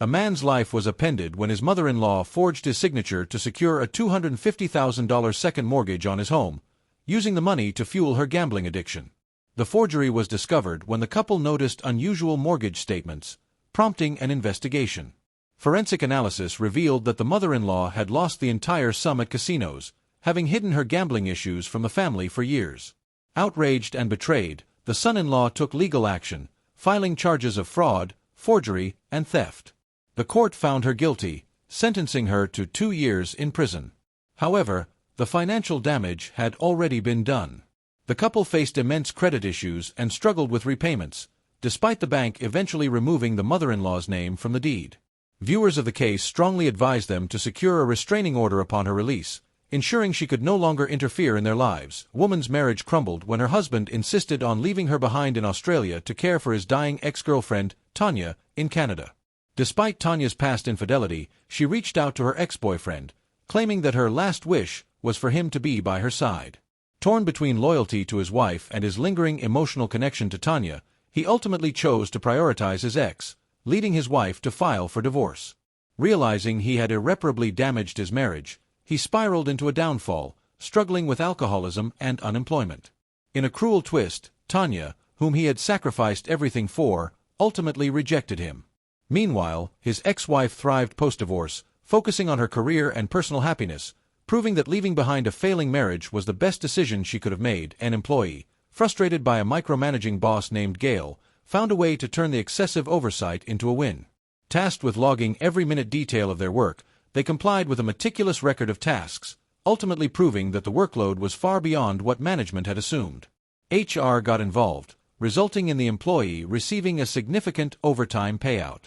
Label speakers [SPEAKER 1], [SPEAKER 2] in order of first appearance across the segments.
[SPEAKER 1] A man's life was upended when his mother-in-law forged his signature to secure a $250,000 second mortgage on his home, using the money to fuel her gambling addiction. The forgery was discovered when the couple noticed unusual mortgage statements, prompting an investigation. Forensic analysis revealed that the mother-in-law had lost the entire sum at casinos, having hidden her gambling issues from the family for years. Outraged and betrayed, the son-in-law took legal action, filing charges of fraud, forgery, and theft. The court found her guilty, sentencing her to 2 years in prison. However, the financial damage had already been done. The couple faced immense credit issues and struggled with repayments, despite the bank eventually removing the mother-in-law's name from the deed. Viewers of the case strongly advised them to secure a restraining order upon her release, ensuring she could no longer interfere in their lives. The woman's marriage crumbled when her husband insisted on leaving her behind in Australia to care for his dying ex-girlfriend, Tanya, in Canada. Despite Tanya's past infidelity, she reached out to her ex-boyfriend, claiming that her last wish was for him to be by her side. Torn between loyalty to his wife and his lingering emotional connection to Tanya, he ultimately chose to prioritize his ex, leading his wife to file for divorce. Realizing he had irreparably damaged his marriage, he spiraled into a downfall, struggling with alcoholism and unemployment. In a cruel twist, Tanya, whom he had sacrificed everything for, ultimately rejected him. Meanwhile, his ex-wife thrived post-divorce, focusing on her career and personal happiness, proving that leaving behind a failing marriage was the best decision she could have made. An employee, frustrated by a micromanaging boss named Gail, found a way to turn the excessive oversight into a win. Tasked with logging every minute detail of their work, they complied with a meticulous record of tasks, ultimately proving that the workload was far beyond what management had assumed. HR got involved, resulting in the employee receiving a significant overtime payout.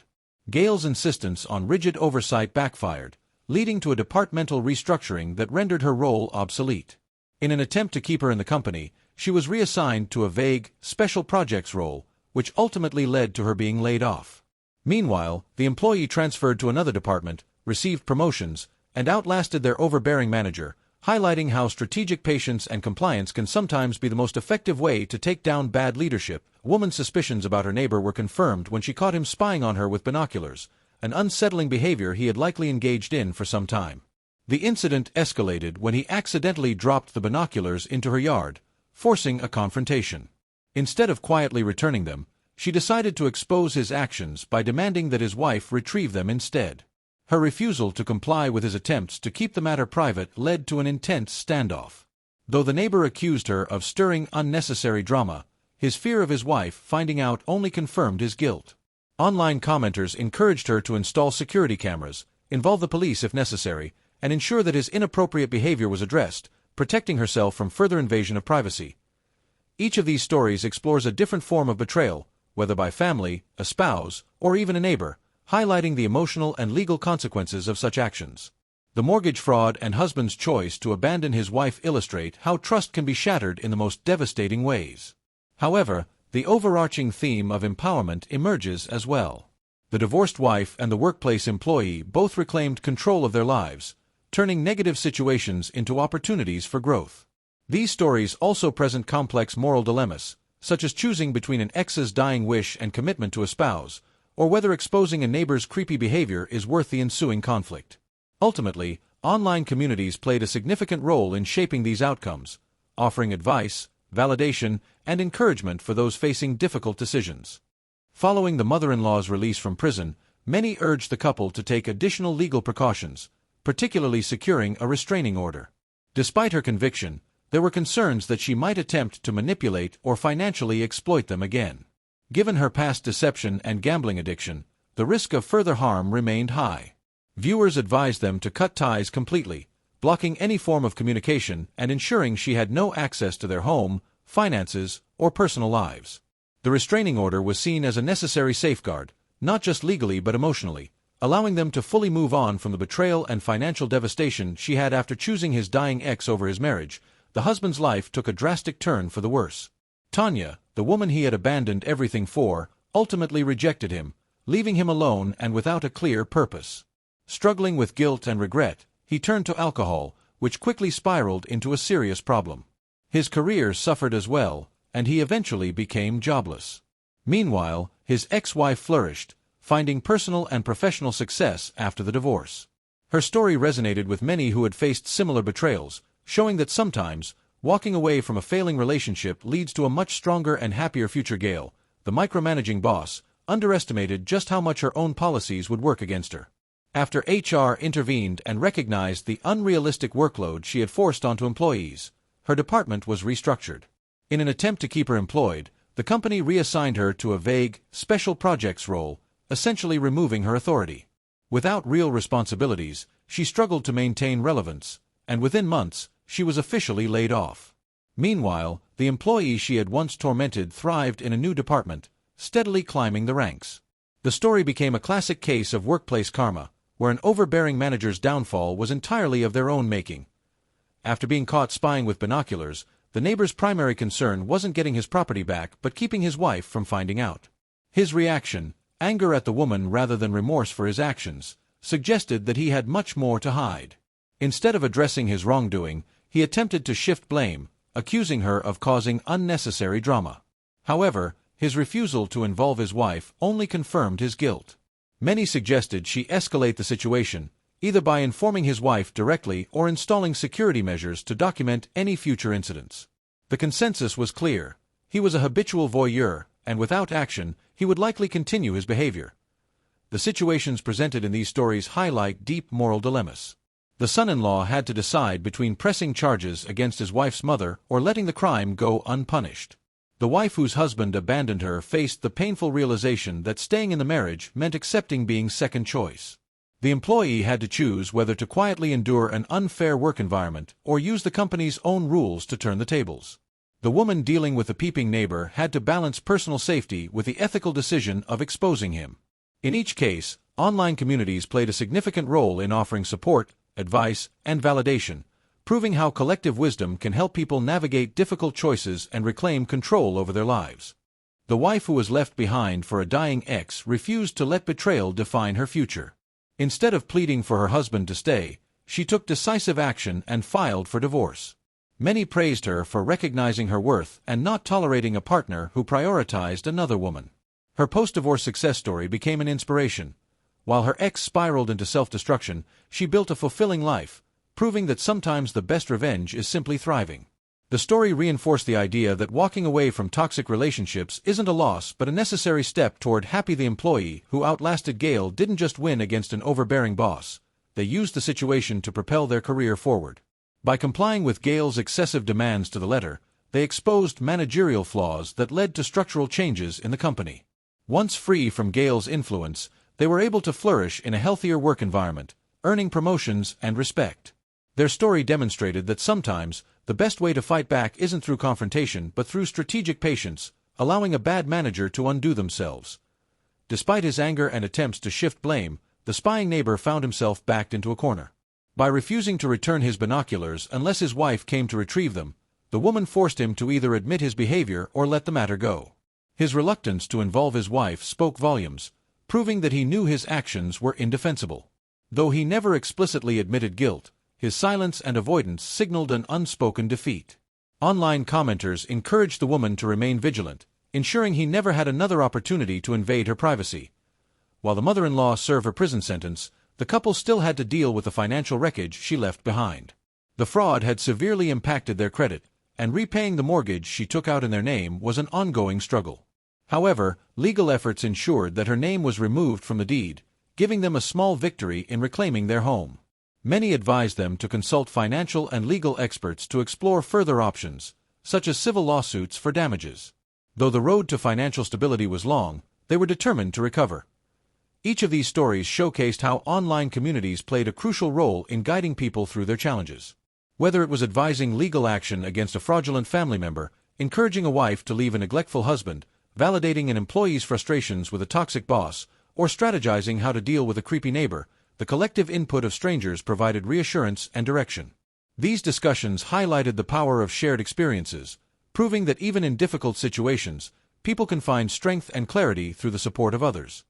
[SPEAKER 1] Gail's insistence on rigid oversight backfired, leading to a departmental restructuring that rendered her role obsolete. In an attempt to keep her in the company, she was reassigned to a vague, special projects role, which ultimately led to her being laid off. Meanwhile, the employee transferred to another department, received promotions, and outlasted their overbearing manager, highlighting how strategic patience and compliance can sometimes be the most effective way to take down bad leadership. A woman's suspicions about her neighbor were confirmed when she caught him spying on her with binoculars, an unsettling behavior he had likely engaged in for some time. The incident escalated when he accidentally dropped the binoculars into her yard, forcing a confrontation. Instead of quietly returning them, she decided to expose his actions by demanding that his wife retrieve them instead. Her refusal to comply with his attempts to keep the matter private led to an intense standoff. Though the neighbor accused her of stirring unnecessary drama, his fear of his wife finding out only confirmed his guilt. Online commenters encouraged her to install security cameras, involve the police if necessary, and ensure that his inappropriate behavior was addressed, protecting herself from further invasion of privacy. Each of these stories explores a different form of betrayal, whether by family, a spouse, or even a neighbor, highlighting the emotional and legal consequences of such actions. The mortgage fraud and husband's choice to abandon his wife illustrate how trust can be shattered in the most devastating ways. However, the overarching theme of empowerment emerges as well. The divorced wife and the workplace employee both reclaimed control of their lives, turning negative situations into opportunities for growth. These stories also present complex moral dilemmas, such as choosing between an ex's dying wish and commitment to a spouse, or whether exposing a neighbor's creepy behavior is worth the ensuing conflict. Ultimately, online communities played a significant role in shaping these outcomes, offering advice, validation, and encouragement for those facing difficult decisions. Following the mother-in-law's release from prison, many urged the couple to take additional legal precautions, particularly securing a restraining order. Despite her conviction, there were concerns that she might attempt to manipulate or financially exploit them again. Given her past deception and gambling addiction, the risk of further harm remained high. Viewers advised them to cut ties completely, blocking any form of communication and ensuring she had no access to their home, finances, or personal lives. The restraining order was seen as a necessary safeguard, not just legally but emotionally, allowing them to fully move on from the betrayal and financial devastation she had after choosing his dying ex over his marriage. The husband's life took a drastic turn for the worse. Tanya, the woman he had abandoned everything for, ultimately rejected him, leaving him alone and without a clear purpose. Struggling with guilt and regret, he turned to alcohol, which quickly spiraled into a serious problem. His career suffered as well, and he eventually became jobless. Meanwhile, his ex-wife flourished, finding personal and professional success after the divorce. Her story resonated with many who had faced similar betrayals, showing that sometimes, walking away from a failing relationship leads to a much stronger and happier future. Gail, the micromanaging boss, underestimated just how much her own policies would work against her. After HR intervened and recognized the unrealistic workload she had forced onto employees, her department was restructured. In an attempt to keep her employed, the company reassigned her to a vague, special projects role, essentially removing her authority. Without real responsibilities, she struggled to maintain relevance, and within months, she was officially laid off. Meanwhile, the employee she had once tormented thrived in a new department, steadily climbing the ranks. The story became a classic case of workplace karma, where an overbearing manager's downfall was entirely of their own making. After being caught spying with binoculars, the neighbor's primary concern wasn't getting his property back but keeping his wife from finding out. His reaction, anger at the woman rather than remorse for his actions, suggested that he had much more to hide. Instead of addressing his wrongdoing, he attempted to shift blame, accusing her of causing unnecessary drama. However, his refusal to involve his wife only confirmed his guilt. Many suggested she escalate the situation, either by informing his wife directly or installing security measures to document any future incidents. The consensus was clear. He was a habitual voyeur, and without action, he would likely continue his behavior. The situations presented in these stories highlight deep moral dilemmas. The son-in-law had to decide between pressing charges against his wife's mother or letting the crime go unpunished. The wife whose husband abandoned her faced the painful realization that staying in the marriage meant accepting being second choice. The employee had to choose whether to quietly endure an unfair work environment or use the company's own rules to turn the tables. The woman dealing with the peeping neighbor had to balance personal safety with the ethical decision of exposing him. In each case, online communities played a significant role in offering support, advice, and validation, proving how collective wisdom can help people navigate difficult choices and reclaim control over their lives. The wife who was left behind for a dying ex refused to let betrayal define her future. Instead of pleading for her husband to stay, she took decisive action and filed for divorce. Many praised her for recognizing her worth and not tolerating a partner who prioritized another woman. Her post-divorce success story became an inspiration. While her ex spiraled into self-destruction, she built a fulfilling life, proving that sometimes the best revenge is simply thriving. The story reinforced the idea that walking away from toxic relationships isn't a loss but a necessary step toward happy. The employee who outlasted Gail didn't just win against an overbearing boss, they used the situation to propel their career forward. By complying with Gail's excessive demands to the letter, they exposed managerial flaws that led to structural changes in the company. Once free from Gail's influence, they were able to flourish in a healthier work environment, earning promotions and respect. Their story demonstrated that sometimes, the best way to fight back isn't through confrontation but through strategic patience, allowing a bad manager to undo themselves. Despite his anger and attempts to shift blame, the spying neighbor found himself backed into a corner. By refusing to return his binoculars unless his wife came to retrieve them, the woman forced him to either admit his behavior or let the matter go. His reluctance to involve his wife spoke volumes, proving that he knew his actions were indefensible. Though he never explicitly admitted guilt, his silence and avoidance signaled an unspoken defeat. Online commenters encouraged the woman to remain vigilant, ensuring he never had another opportunity to invade her privacy. While the mother-in-law served her prison sentence, the couple still had to deal with the financial wreckage she left behind. The fraud had severely impacted their credit, and repaying the mortgage she took out in their name was an ongoing struggle. However, legal efforts ensured that her name was removed from the deed, giving them a small victory in reclaiming their home. Many advised them to consult financial and legal experts to explore further options, such as civil lawsuits for damages. Though the road to financial stability was long, they were determined to recover. Each of these stories showcased how online communities played a crucial role in guiding people through their challenges. Whether it was advising legal action against a fraudulent family member, encouraging a wife to leave a neglectful husband, validating an employee's frustrations with a toxic boss, or strategizing how to deal with a creepy neighbor, the collective input of strangers provided reassurance and direction. These discussions highlighted the power of shared experiences, proving that even in difficult situations, people can find strength and clarity through the support of others.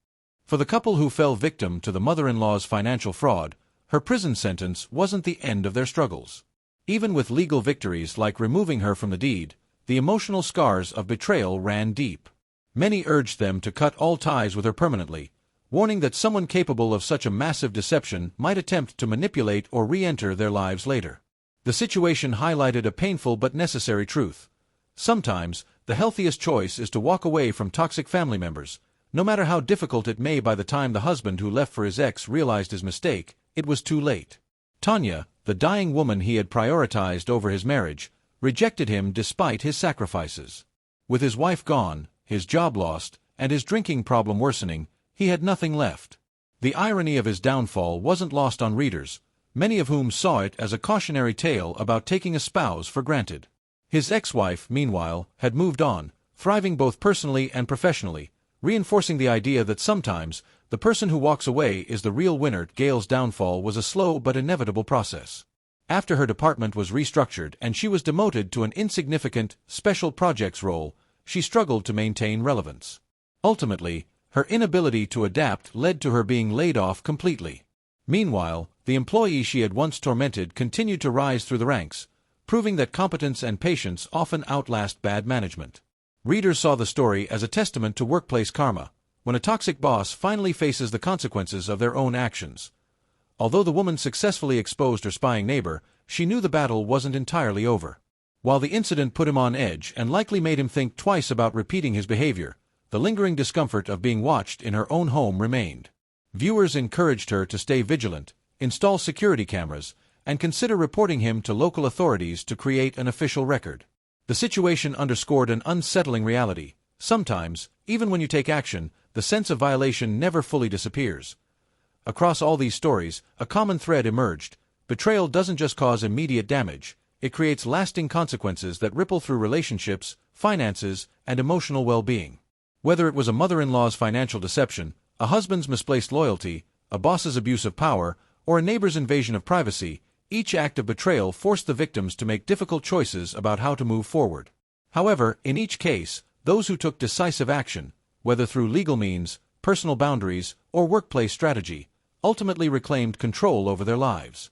[SPEAKER 1] For the couple who fell victim to the mother-in-law's financial fraud, her prison sentence wasn't the end of their struggles. Even with legal victories like removing her from the deed, the emotional scars of betrayal ran deep. Many urged them to cut all ties with her permanently, warning that someone capable of such a massive deception might attempt to manipulate or re-enter their lives later. The situation highlighted a painful but necessary truth. Sometimes, the healthiest choice is to walk away from toxic family members, no matter how difficult it may. By the time the husband who left for his ex realized his mistake, it was too late. Tanya, the dying woman he had prioritized over his marriage, rejected him despite his sacrifices. With his wife gone, his job lost, and his drinking problem worsening, he had nothing left. The irony of his downfall wasn't lost on readers, many of whom saw it as a cautionary tale about taking a spouse for granted. His ex-wife, meanwhile, had moved on, thriving both personally and professionally, reinforcing the idea that sometimes, the person who walks away is the real winner. Gail's downfall was a slow but inevitable process. After her department was restructured and she was demoted to an insignificant, special projects role, she struggled to maintain relevance. Ultimately, her inability to adapt led to her being laid off completely. Meanwhile, the employee she had once tormented continued to rise through the ranks, proving that competence and patience often outlast bad management. Readers saw the story as a testament to workplace karma, when a toxic boss finally faces the consequences of their own actions. Although the woman successfully exposed her spying neighbor, she knew the battle wasn't entirely over. While the incident put him on edge and likely made him think twice about repeating his behavior, the lingering discomfort of being watched in her own home remained. Viewers encouraged her to stay vigilant, install security cameras, and consider reporting him to local authorities to create an official record. The situation underscored an unsettling reality. Sometimes, even when you take action, the sense of violation never fully disappears. Across all these stories, a common thread emerged. Betrayal doesn't just cause immediate damage, it creates lasting consequences that ripple through relationships, finances, and emotional well-being. Whether it was a mother-in-law's financial deception, a husband's misplaced loyalty, a boss's abuse of power, or a neighbor's invasion of privacy, each act of betrayal forced the victims to make difficult choices about how to move forward. However, in each case, those who took decisive action, whether through legal means, personal boundaries, or workplace strategy, ultimately reclaimed control over their lives.